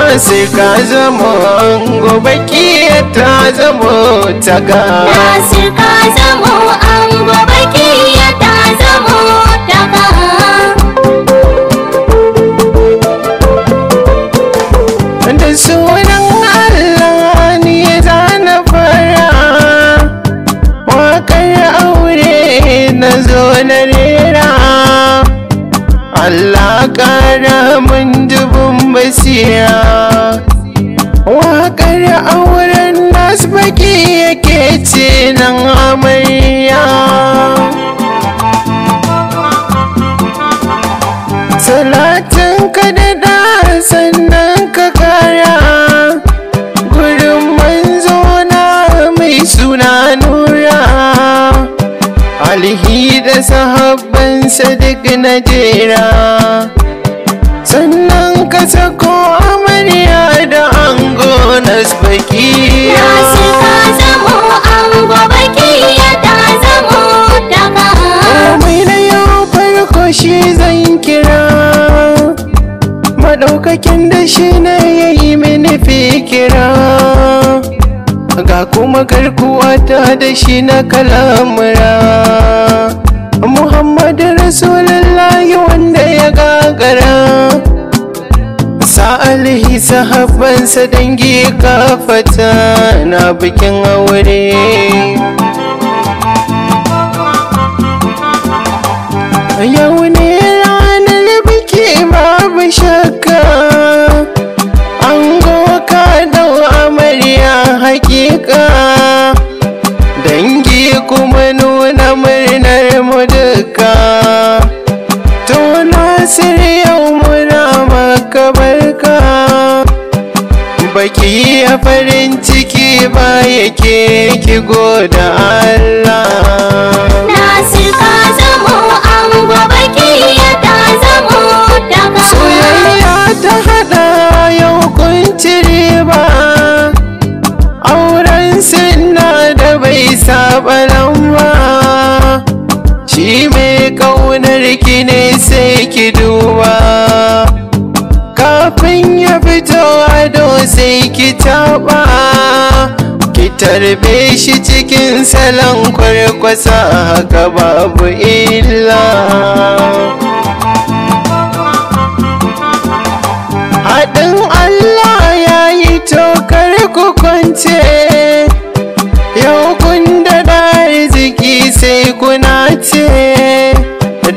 Nasir ka zamo ango, Bakiya ta zamo taga. Nasir ka zamo ango, Bakiya ta zamo taga. Da sunan Allah ni zana fara waƙar aure na zo na rera. Allah ƙara mun dubun basira, waƙar auren nas baki yake ce nan amarya. Salatin ka da sannan ka kara gurin manzo na mai suna Nura, alihi da sahabbansa duk na jera. Sannan ka sako amarya da ango nas baki. Nasir ka zamo ango, Bakiya ta zamo taga. Komai na yau farko shi zan kira, maɗaukakin da shi na yayi mini fikira. Ga kuma garkuwa ta da shi na kalamura, Muhammadu Rasulullahi wanda ya gagara. Sa'alihi sahabbansa dangi kafata na bikin aure. Yau ne ranar biki babu shakka, ango ka dau amarya hakika. Dangi kuma nuna murnar mu duka, to Nasir yau muna maka barka. Baki a farin ciki ba yake ki goda Allah. Nasir ka zamo ango, Bakiya ta zamo taga. Soyayya ta hada yau kun ci riba, auren sunna da bai saba lamba. Shi mai kaunar ki ne sai ki duba, kafin ya fito ado sai ki taba. Ki tarbe shi cikin salon kwarkwasa haka babu illa. Haɗin Allah ya yi tokar ku kwance, yau kun da arziki sai kuna ce.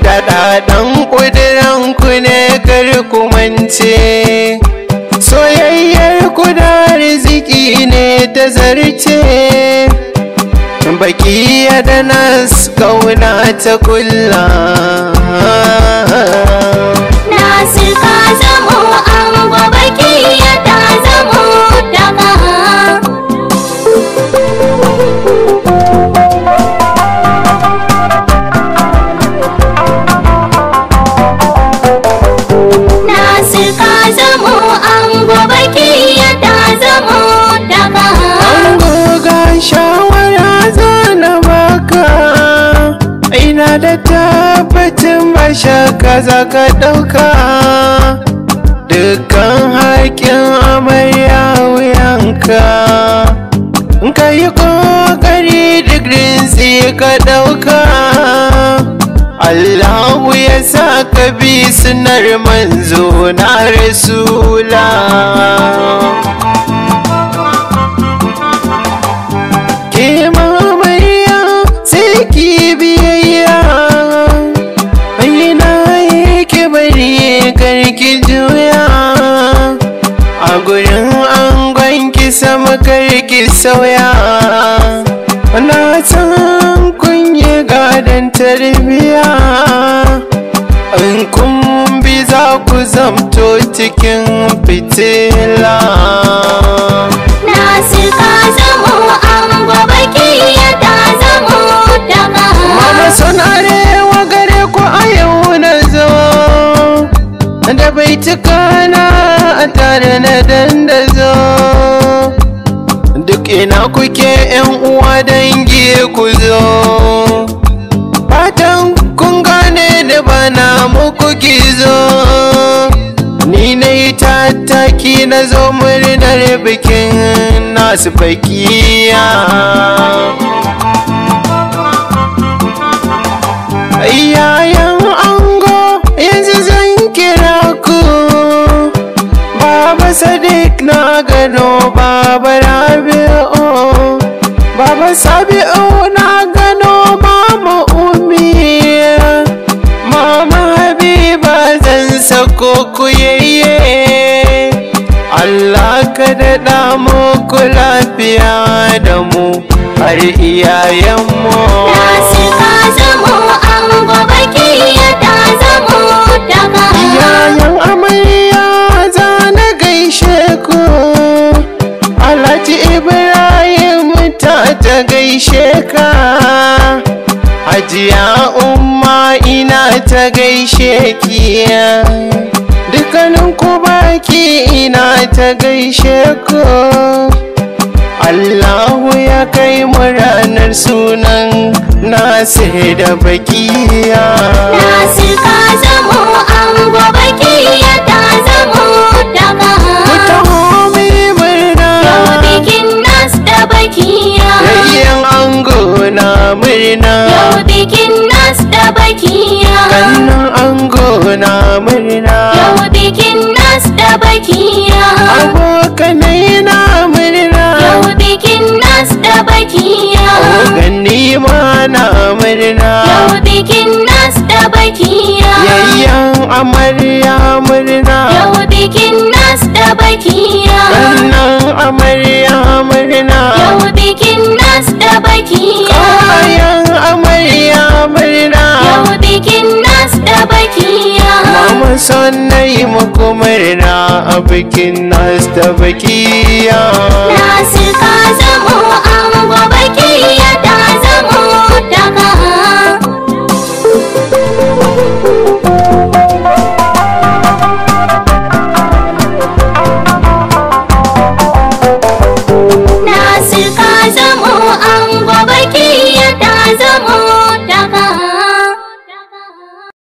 Daɗaɗan ƙuduran ku ne kar ku mance, soyayyar ku da arziki ne ta zarce. Bakiya da nas kauna ta kulla. Nasir ka zamo ango, Bakiya ta zamo taga. Nasir ka zamo ango, Bakiya ta zamo taga. Ango ga shawara zana baka, ina da tabbacin mashaka za ka ɗauka. Dukkan haƙin amarya wuyanka, ka yi ƙoƙari duk rinsi ka ɗauka. Allahu ya sa ka bi sunar manzo na Rasula. Ke mamariya sai ki biyayya, ina yake bari karki juya. A gurin angon ki sama karki sauya, na san kun yi gadon tarbiya. In kun bi za ku zamto cikin fitila. Nasir ka zamo ango, Bakiya ta zamo taga. Mama sonare wa gare ku a yau na zo, da bai cika na a tare na dandazo. Duk ina kuke yan uwa dangi ku zo, fatan kun gane da bana muku gizo. Ni na yi tattaki baki na zo murnar bikin nasu bakiya. Yayan ango yanzu zan kira ku, Baba Sadiq na gano Baba Rabi'u, Baba Sabi'u na gano Mama Umi, Mama Habiba zan sako ku yayye. Allah ka daɗa muku lafiya da mu har iyayenmu. Nasir ka zamo ango, Bakiya ta zamo daga. Iyayen amarya za na gaishe ku, Alhaji Ibrahim ta gaishe ka, Hajiya Umma ina ta gaishe ki, dukkanin ku baki ina ta gaishe ku. Allahu ya kai mu ranar sunan Nasir da Bakiya. Nasir ka zamo ango, Bakiya ta zamo daga. Ku taho mu yi murna, Yau bikin Nas da Bakiya. rayyan ango na murna, Yau bikin Nas da Bakiya. kannan ango na murna, Yau bikin Nas da Bakiya. abokanai na murna, Yau bikin Nas da Bakiya. gani ma na murna, Yau bikin Nas da Bakiya. yayyan amarya murna, Yau bikin Nas da Bakiya. kannan amarya murna, Yau bikin Nas da Bakiya. kayan amarya murna. Yau bikin Nas da Bakiya. Mama son na yi muku murna a bikin Nas da Bakiya. Nasir ka zamo ango, Bakiya ta zamo daga. Nasir ka zamo ango, Bakiya ta zamo